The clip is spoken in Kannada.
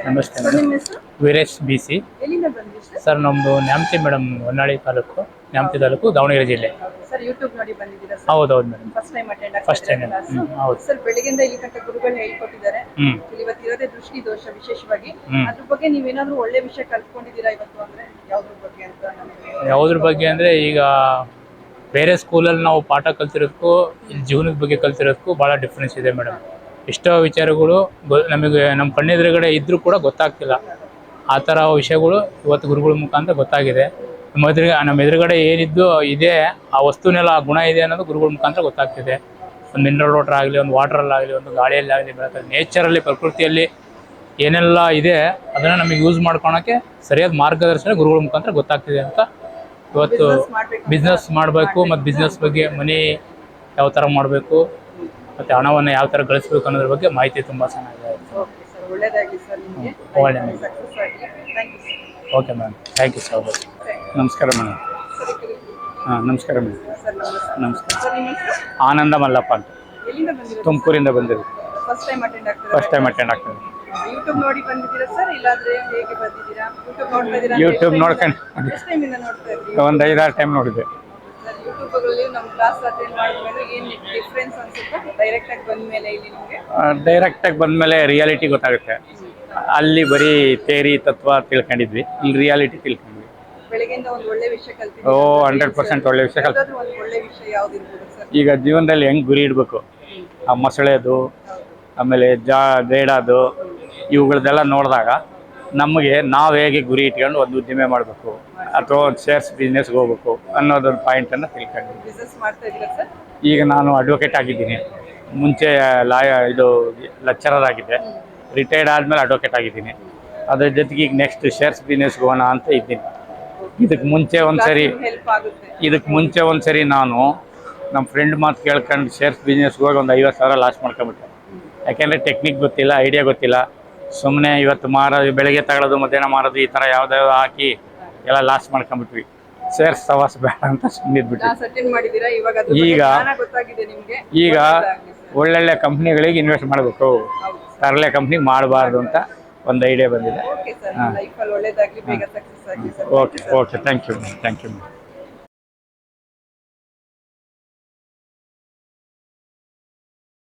ನಮಸ್ತೆ ಸರ್, ನಿಮ್ಮ ಮೇಡಮ್. ಹೆಸರು? ವೀರೇಶ್ BC. ಎಲ್ಲಿಂದ ಬಂದ್ರಿ ಸರ್? ಸರ್ ನಮ್ಮದು ನ್ಯಾಮತಿ ಮೇಡಮ್, ಹೊನ್ನಾಳಿ ತಾಲೂಕು, ನ್ಯಾಮತಿ ತಾಲೂಕು, ದಾವಣಗೆರೆ ಜಿಲ್ಲೆ. ಸರ್, ಯೂಟ್ಯೂಬ್ ನೋಡಿ ಬಂದಿದ್ದೀರಾ ಸರ್? ಹೌದೌದು madam. First time attend first time. ಆಗ್ತಿದ್ದೀರಾ? ಹೌದು ಸರ್, ಬೆಳಗ್ಗೆಯಿಂದ ಇಲ್ಲಿ ತನಕ ಗುರುಗಳು ಹೇಳ್ಕೊಟ್ಟಿದ್ದಾರೆ. ಹ್ಞೂ ಇವತ್ತು ಇರೋದೇ ದೃಷ್ಟಿ ದೋಷ ವಿಶೇಷವಾಗಿ. ಹ್ಞೂ ಅದ್ರ ಬಗ್ಗೆ ನೀವೇನಾದ್ರೂ ಒಳ್ಳೆ ವಿಷಯ ಕಲ್ತ್ಕೊಂಡಿದ್ದೀರಾ ಇವತ್ತು ಅಂದ್ರೆ ಯಾವ್ದ್ರ ಬಗ್ಗೆ ಅಂತ ನಮಗೆ? ಯಾವುದ್ರ ಬಗ್ಗೆ ಅಂದರೆ, ಈಗ ಬೇರೆ ಸ್ಕೂಲಲ್ಲಿ ನಾವು ಪಾಠ ಕಲ್ತಿರೋದಕ್ಕೂ ಇಲ್ಲಿ ಜೀವನದ ಬಗ್ಗೆ ಕಲ್ತಿರೋದಕ್ಕೂ ಭಾಳ ಡಿಫ್ರೆನ್ಸ್ ಇದೆ ಮೇಡಮ್. ಎಷ್ಟೋ ವಿಚಾರಗಳು ನಮಗೆ ನಮ್ಮ ಕಣ್ಣೆದುರುಗಡೆ ಇದ್ದರೂ ಕೂಡ ಗೊತ್ತಾಗ್ತಿಲ್ಲ. ಆ ಥರ ವಿಷಯಗಳು ಇವತ್ತು ಗುರುಗಳ ಮುಖಾಂತರ ಗೊತ್ತಾಗಿದೆ. ನಮ್ಮ ಎದುರುಗಡೆ ಏನಿದ್ದು ಇದೆ, ಆ ವಸ್ತುನೆಲ್ಲ ಆ ಗುಣ ಇದೆ ಅನ್ನೋದು ಗುರುಗಳ ಮುಖಾಂತರ ಗೊತ್ತಾಗ್ತಿದೆ. ಒಂದು ಮಿನರಲ್ ವಾಟರ್ ಆಗಲಿ, ಒಂದು ವಾಟ್ರಲ್ಲಾಗಲಿ, ಒಂದು ಗಾಳಿಯಲ್ಲಾಗಲಿ, ನೇಚರಲ್ಲಿ, ಪ್ರಕೃತಿಯಲ್ಲಿ ಏನೆಲ್ಲ ಇದೆ ಅದನ್ನು ನಮಗೆ ಯೂಸ್ ಮಾಡ್ಕೊಳಕ್ಕೆ ಸರಿಯಾದ ಮಾರ್ಗದರ್ಶನ ಗುರುಗಳ ಮುಖಾಂತರ ಗೊತ್ತಾಗ್ತಿದೆ ಅಂತ ಇವತ್ತು ಬಿಸ್ನೆಸ್ ಮಾಡಬೇಕು. ಮತ್ತು ಬಿಸ್ನೆಸ್ ಬಗ್ಗೆ ಮನಿ ಯಾವ ಥರ ಮಾಡಬೇಕು ಮತ್ತು ಹಣವನ್ನು ಯಾವ ಥರ ಗಳಿಸ್ಬೇಕು ಅನ್ನೋದ್ರ ಬಗ್ಗೆ ಮಾಹಿತಿ ತುಂಬ ಚೆನ್ನಾಗಿದೆ. ಒಳ್ಳೆಯದಾಗಲಿ ಸರ್ ನಿಮಗೆ. ಒಳ್ಳೆ ಸಕ್ಸಸ್ ಆಗಲಿ. Thank you sir. Okay madam, thank you so much. ನಮಸ್ಕಾರ ಮೇಡಮ್. ಹಾಂ, ನಮಸ್ಕಾರ ಮೇಡಮ್. ಸರ್, ನಮಸ್ಕಾರ. ಸರ್, ನಿಮ್ಮ ಹೆಸರು? ಆನಂದ ಮಲ್ಲಪ್ಪ ಅಂತ, ಎಲ್ಲಿಂದ ಬಂದಿರೋದು? ತುಮಕೂರಿಂದ ಬಂದಿರೋದು. ಫಸ್ಟ್ ಟೈಮ್ ಅಟೆಂಡ್ ಆಗ್ತಿದ್ದೀರಾ? ಫಸ್ಟ್ ಟೈಮ್ ಅಟೆಂಡ್ ಆಗ್ತದೆ. ಯೂಟ್ಯೂಬ್ ನೋಡಿ ಬಂದಿದ್ದೀರಾ ಸರ್, ಇಲ್ಲಾಂದ್ರೆ ಹೇಗೆ ಬಂದಿದ್ದೀರಾ? ಯೂಟ್ಯೂಬ್ ನೋಡ್ತಾ ಇದ್ದೀರಾ? ಯೂಟ್ಯೂಬ್ ನೋಡ್ಕೊಂಡು ಎಷ್ಟು ಟೈಮಿಂದ ನೋಡ್ತಾ ಇದ್ರಿ? ಒಂದು 5-6 ಟೈಮ್ ನೋಡಿದೆ. ಸರ್, ಯೂಟ್ಯೂಬಲ್ಲಿ ನಮ್ಮ ಕ್ಲಾಸ್ ಅಟೆಂಡ್ ಮಾಡಿದ್ಮೇಲೆ ಏನು ಡಿಫ್ರೆನ್ಸ್ ಅನ್ಸುತ್ತೆ ಡೈರೆಕ್ಟಾಗಿ ಬಂದಮೇಲೆ ಇಲ್ಲಿ ನಿಮಗೆ? ಡೈರೆಕ್ಟಾಗಿ ಬಂದಮೇಲೆ ರಿಯಾಲಿಟಿ ಗೊತ್ತಾಗುತ್ತೆ. ಅಲ್ಲಿ ಬರೀ ಥಿಯರಿ ತತ್ವ ತಿಳ್ಕೊಂಡಿದ್ವಿ, ಇಲ್ಲಿ ರಿಯಾಲಿಟಿ ತಿಳ್ಕೊಂಡ್ವಿ. ಬೆಳಗ್ಗೆಯಿಂದ ಒಂದು ಒಳ್ಳೆ ವಿಷಯ ಕಲ್ತಿದ್ದೀರಾ? 100% ಒಳ್ಳೆ ವಿಷಯ ಕಲ್ತು. ಒಂದು ಒಳ್ಳೆ ವಿಷಯ ಯಾವ್ದಿರ್ಬೋದು ಸರ್? ಈಗ ಜೀವನದಲ್ಲಿ ಹೆಂಗೆ ಗುರಿ ಇಡಬೇಕು, ಆ ಮೊಸಳೆದು, ಆಮೇಲೆ ಬೇಡದು, ಇವುಗಳದೆಲ್ಲ ನೋಡಿದಾಗ ನಮಗೆ ನಾವು ಹೇಗೆ ಗುರಿ ಇಟ್ಕೊಂಡು ಒಂದು ಉದ್ದಿಮೆ ಮಾಡಬೇಕು ಅಥವಾ ಒಂದು ಶೇರ್ಸ್ ಬಿಸ್ನೆಸ್ಗೆ ಹೋಗ್ಬೇಕು ಅನ್ನೋದೊಂದು ಪಾಯಿಂಟನ್ನು ತಿಳ್ಕೊಂಡ್ವಿ. ಬಿಸ್ನೆಸ್ ಮಾಡ್ತಾ ಇದ್ದೀರಾ ಸರ್? ಈಗ ನಾನು ಅಡ್ವೊಕೇಟ್ ಆಗಿದ್ದೀನಿ. ಮುಂಚೆ ಲೆಕ್ಚರರ್ ಆಗಿದ್ದೆ. ರಿಟೈರ್ಡ್ ಆದಮೇಲೆ ಅಡ್ವೊಕೇಟ್ ಆಗಿದ್ದೀನಿ. ಅದ್ರ ಜೊತೆಗೆ ಈಗ ನೆಕ್ಸ್ಟ್ ಶೇರ್ಸ್ ಬಿಸ್ನೆಸ್ಗೆ ಹೋಗೋಣ ಅಂತ ಇದ್ದೀನಿ. ಇದಕ್ಕೆ ಮುಂಚೆ ಒಂದು ಸರಿ ನಾನು ನಮ್ಮ ಫ್ರೆಂಡ್ ಮಾತು ಕೇಳ್ಕೊಂಡು ಶೇರ್ಸ್ ಬಿಸ್ನೆಸ್ಗೆ ಹೋಗಿ ಒಂದು 50,000 ಲಾಸ್ ಮಾಡ್ಕೊಂಬಿಟ್ಟೆ. ಯಾಕೆಂದರೆ ಟೆಕ್ನಿಕ್ ಗೊತ್ತಿಲ್ಲ, ಐಡಿಯಾ ಗೊತ್ತಿಲ್ಲ. ಸುಮ್ಮನೆ ಇವತ್ತು ಮಾರೋದು, ಬೆಳಗ್ಗೆ ತಗೊಳ್ಳೋದು, ಮಧ್ಯಾಹ್ನ ಮಾರೋದು, ಈ ಥರ ಯಾವುದಾದ್ರು ಹಾಕಿ ಎಲ್ಲ ಲಾಸ್ ಮಾಡ್ಕೊಂಬಿಟ್ವಿ. ಶೇರ್ಸ್ ಸವಾಸ ಬೇಡ ಅಂತ ಸುಮ್ಮನಿದ್ಬಿಟ್ಟು ಈಗ ಒಳ್ಳೊಳ್ಳೆ ಕಂಪ್ನಿಗಳಿಗೆ ಇನ್ವೆಸ್ಟ್ ಮಾಡಬೇಕು, ತರಲೆ ಕಂಪ್ನಿಗೆ ಮಾಡಬಾರ್ದು ಅಂತ ಒಂದು ಐಡಿಯಾ ಬಂದಿದೆ. Okay, thank you.